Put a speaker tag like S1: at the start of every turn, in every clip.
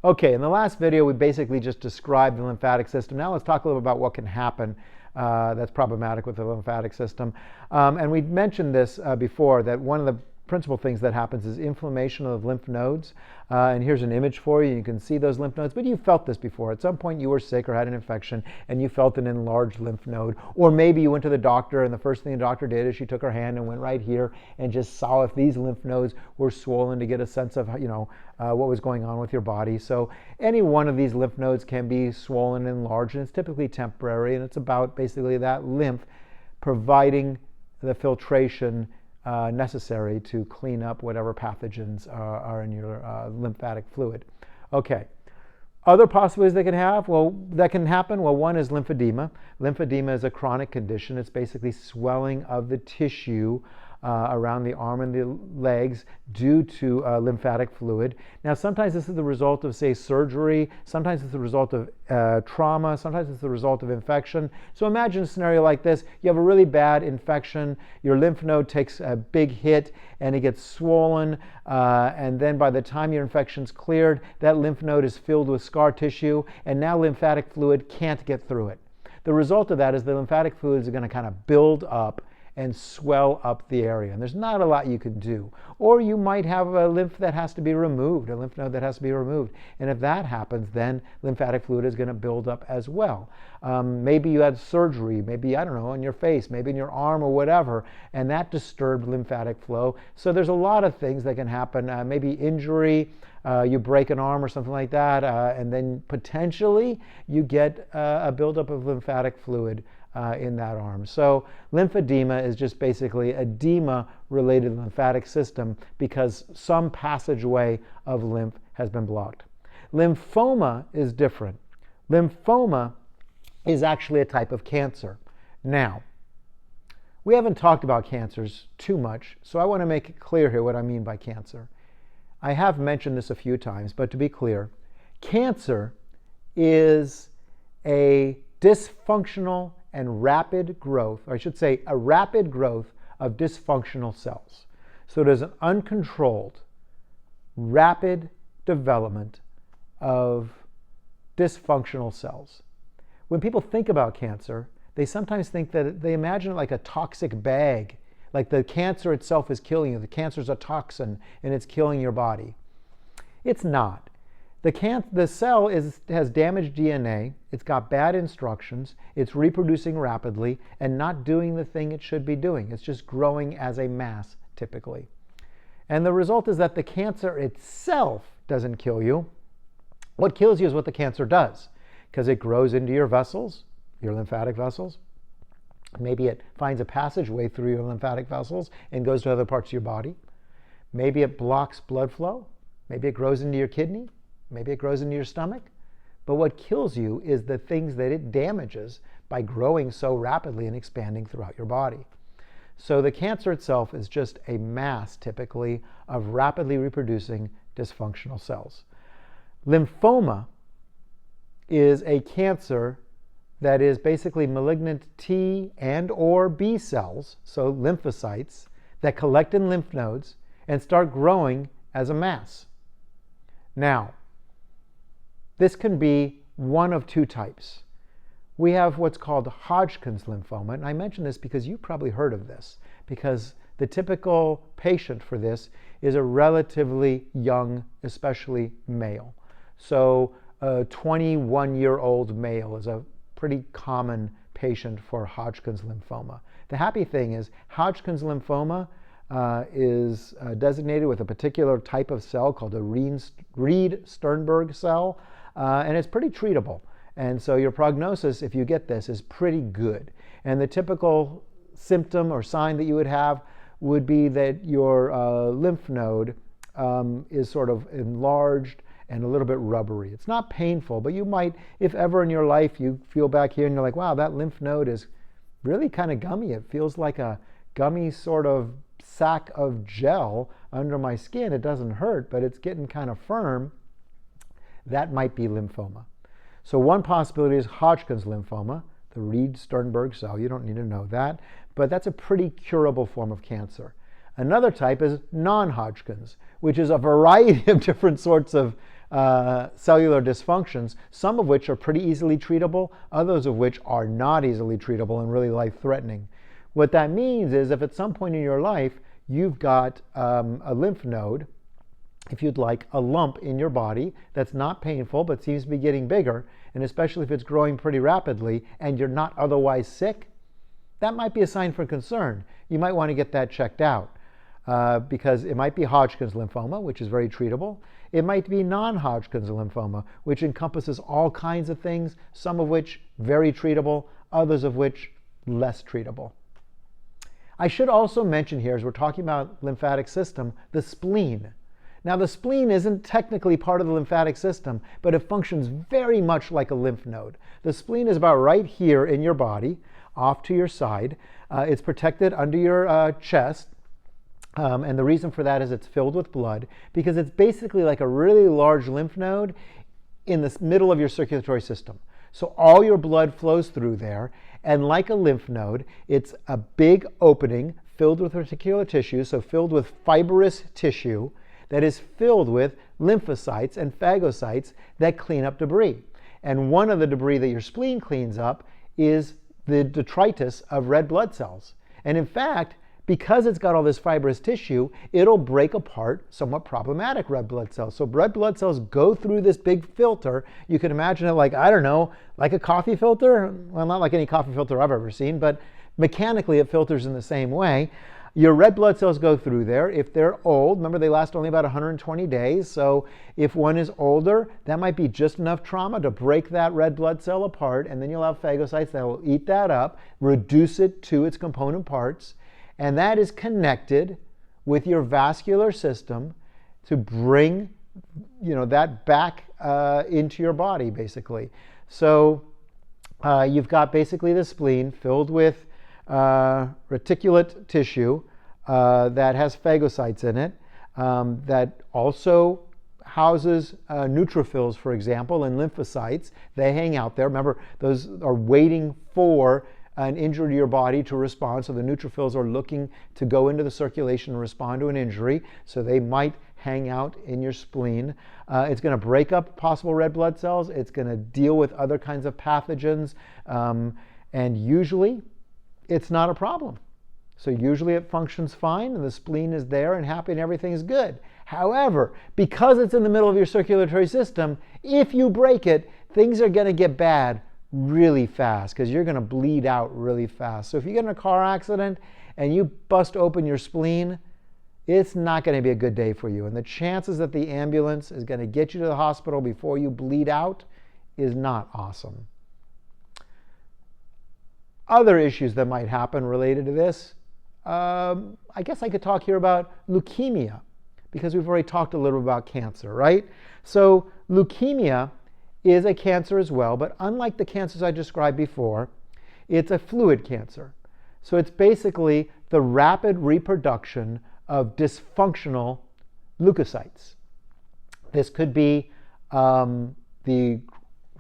S1: Okay, in the last video, we basically just described the lymphatic system. Now let's talk a little about what can happen that's problematic with the lymphatic system. And we mentioned this before, that one of the principal things that happens is inflammation of lymph nodes. And here's an image for you. You can see those lymph nodes, but you felt this before. At some point you were sick or had an infection and you felt an enlarged lymph node. Or maybe you went to the doctor and the first thing the doctor did is she took her hand and went right here and just saw if these lymph nodes were swollen to get a sense of, what was going on with your body. So any one of these lymph nodes can be swollen and enlarged, and it's typically temporary, and it's about basically that lymph providing the filtration necessary to clean up whatever pathogens are in your lymphatic fluid. Okay. Other possibilities that can happen. Well, one is lymphedema. Lymphedema is a chronic condition. It's basically swelling of the tissue around the arm and the legs due to lymphatic fluid. Now, sometimes this is the result of, say, surgery. Sometimes it's the result of trauma. Sometimes it's the result of infection. So imagine a scenario like this. You have a really bad infection. Your lymph node takes a big hit and it gets swollen. And then by the time your infection's cleared, that lymph node is filled with scar tissue, and now lymphatic fluid can't get through it. The result of that is the lymphatic fluids are going to kind of build up and swell up the area. And there's not a lot you can do. Or you might have a lymph that has to be removed, a lymph node that has to be removed. And if that happens, then lymphatic fluid is going to build up as well. Maybe you had surgery, maybe, I don't know, on your face, maybe in your arm or whatever, and that disturbed lymphatic flow. So there's a lot of things that can happen. Maybe injury, you break an arm or something like that, and then potentially you get a buildup of lymphatic fluid in that arm. So lymphedema is just basically edema related to the lymphatic system because some passageway of lymph has been blocked. Lymphoma is different. Lymphoma is actually a type of cancer. Now, we haven't talked about cancers too much, so I want to make it clear here what I mean by cancer. I have mentioned this a few times, but to be clear, cancer is a dysfunctional and rapid growth, or I should say a rapid growth of dysfunctional cells. So it is an uncontrolled, rapid development of dysfunctional cells. When people think about cancer, they sometimes think that they imagine it like a toxic bag, like the cancer itself is killing you. The cancer is a toxin and it's killing your body. It's not. The cell has damaged DNA, it's got bad instructions, it's reproducing rapidly and not doing the thing it should be doing. It's just growing as a mass, typically. And the result is that the cancer itself doesn't kill you. What kills you is what the cancer does, because it grows into your vessels, your lymphatic vessels. Maybe it finds a passageway through your lymphatic vessels and goes to other parts of your body. Maybe it blocks blood flow. Maybe it grows into your kidney. Maybe it grows into your stomach. But what kills you is the things that it damages by growing so rapidly and expanding throughout your body. So the cancer itself is just a mass, typically, of rapidly reproducing dysfunctional cells. Lymphoma is a cancer that is basically malignant T and or B cells, so lymphocytes, that collect in lymph nodes and start growing as a mass. Now, this can be one of two types. We have what's called Hodgkin's lymphoma, and I mention this because you've probably heard of this, because the typical patient for this is a relatively young, especially male. So a 21-year-old male is a pretty common patient for Hodgkin's lymphoma. The happy thing is Hodgkin's lymphoma is designated with a particular type of cell called a Reed-Sternberg cell, and it's pretty treatable. And so your prognosis, if you get this, is pretty good. And the typical symptom or sign that you would have would be that your lymph node is sort of enlarged and a little bit rubbery. It's not painful, but you might, if ever in your life you feel back here and you're like, wow, that lymph node is really kind of gummy. It feels like a gummy sort of sack of gel under my skin. It doesn't hurt, but it's getting kind of firm. That might be lymphoma. So one possibility is Hodgkin's lymphoma, the Reed-Sternberg cell. You don't need to know that, but that's a pretty curable form of cancer. Another type is non-Hodgkin's, which is a variety of different sorts of cellular dysfunctions, some of which are pretty easily treatable, others of which are not easily treatable and really life-threatening. What that means is if at some point in your life you've got a lymph node, if you'd like, a lump in your body that's not painful but seems to be getting bigger, and especially if it's growing pretty rapidly and you're not otherwise sick, that might be a sign for concern. You might want to get that checked out because it might be Hodgkin's lymphoma, which is very treatable. It might be non-Hodgkin's lymphoma, which encompasses all kinds of things, some of which very treatable, others of which less treatable. I should also mention here, as we're talking about lymphatic system, the spleen. Now, the spleen isn't technically part of the lymphatic system, but it functions very much like a lymph node. The spleen is about right here in your body, off to your side. It's protected under your chest, and the reason for that is it's filled with blood, because it's basically like a really large lymph node in the middle of your circulatory system. So all your blood flows through there, and like a lymph node, it's a big opening filled with reticular tissue, so filled with fibrous tissue that is filled with lymphocytes and phagocytes that clean up debris. And one of the debris that your spleen cleans up is the detritus of red blood cells. And in fact, because it's got all this fibrous tissue, it'll break apart somewhat problematic red blood cells. So red blood cells go through this big filter. You can imagine it like, I don't know, like a coffee filter. Well, not like any coffee filter I've ever seen, but mechanically it filters in the same way. Your red blood cells go through there. If they're old, remember they last only about 120 days, so if one is older, that might be just enough trauma to break that red blood cell apart, and then you'll have phagocytes that will eat that up, reduce it to its component parts, and that is connected with your vascular system to bring that back into your body, basically. So you've got basically the spleen filled with reticulate tissue that has phagocytes in it, that also houses neutrophils, for example, and lymphocytes. They hang out there. Remember, those are waiting for an injury to your body to respond. So the neutrophils are looking to go into the circulation and respond to an injury. So they might hang out in your spleen. It's going to break up possible red blood cells. It's going to deal with other kinds of pathogens. And usually, it's not a problem. So usually it functions fine and the spleen is there and happy and everything is good. However, because it's in the middle of your circulatory system, if you break it, things are going to get bad really fast because you're going to bleed out really fast. So if you get in a car accident and you bust open your spleen, it's not going to be a good day for you. And the chances that the ambulance is going to get you to the hospital before you bleed out is not awesome. Other issues that might happen related to this, I guess I could talk here about leukemia, because we've already talked a little about cancer, right? So leukemia is a cancer as well, but unlike the cancers I described before, it's a fluid cancer. So it's basically the rapid reproduction of dysfunctional leukocytes. This could be the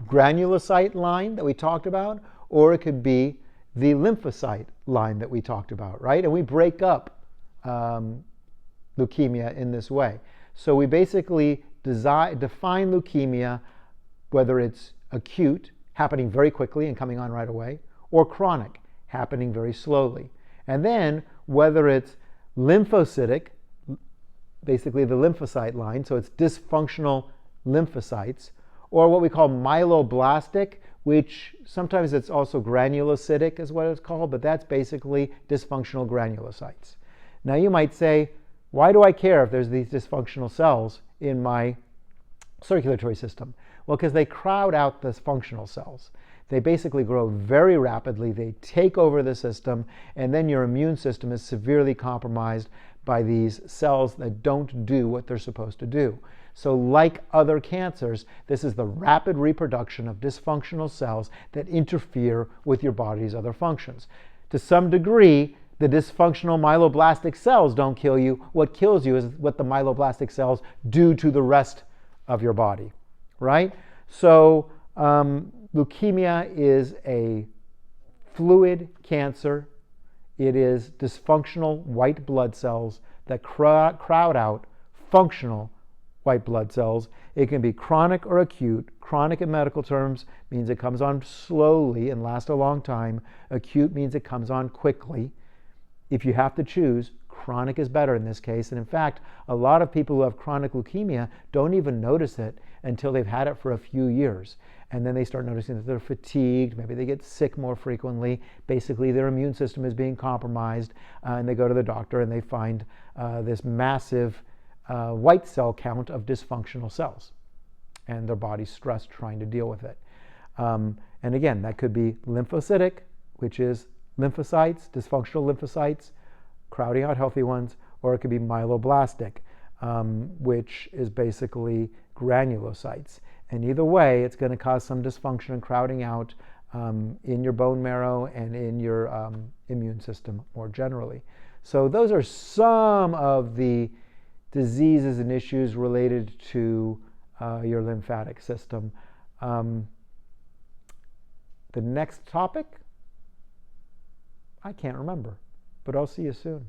S1: granulocyte line that we talked about, or it could be the lymphocyte line that we talked about, right? And we break up leukemia in this way. So we basically define leukemia, whether it's acute, happening very quickly and coming on right away, or chronic, happening very slowly. And then whether it's lymphocytic, basically the lymphocyte line, so it's dysfunctional lymphocytes, or what we call myeloblastic, which sometimes it's also granulocytic is what it's called, but that's basically dysfunctional granulocytes. Now you might say, why do I care if there's these dysfunctional cells in my circulatory system? Well, because they crowd out the functional cells. They basically grow very rapidly, they take over the system, and then your immune system is severely compromised by these cells that don't do what they're supposed to do. So like other cancers, this is the rapid reproduction of dysfunctional cells that interfere with your body's other functions. To some degree, the dysfunctional myeloblastic cells don't kill you. What kills you is what the myeloblastic cells do to the rest of your body, right? So leukemia is a fluid cancer. It is dysfunctional white blood cells that crowd out functional white blood cells. It can be chronic or acute. Chronic in medical terms means it comes on slowly and lasts a long time. Acute means it comes on quickly. If you have to choose, chronic is better in this case. And in fact, a lot of people who have chronic leukemia don't even notice it until they've had it for a few years. And then they start noticing that they're fatigued, maybe they get sick more frequently. Basically, their immune system is being compromised, and they go to the doctor and they find this massive white cell count of dysfunctional cells. And their body's stressed trying to deal with it. And again, that could be lymphocytic, which is lymphocytes, dysfunctional lymphocytes, crowding out healthy ones, or it could be myeloblastic, which is basically granulocytes. And either way, it's going to cause some dysfunction and crowding out in your bone marrow and in your immune system more generally. So those are some of the diseases and issues related to your lymphatic system. The next topic, I can't remember, but I'll see you soon.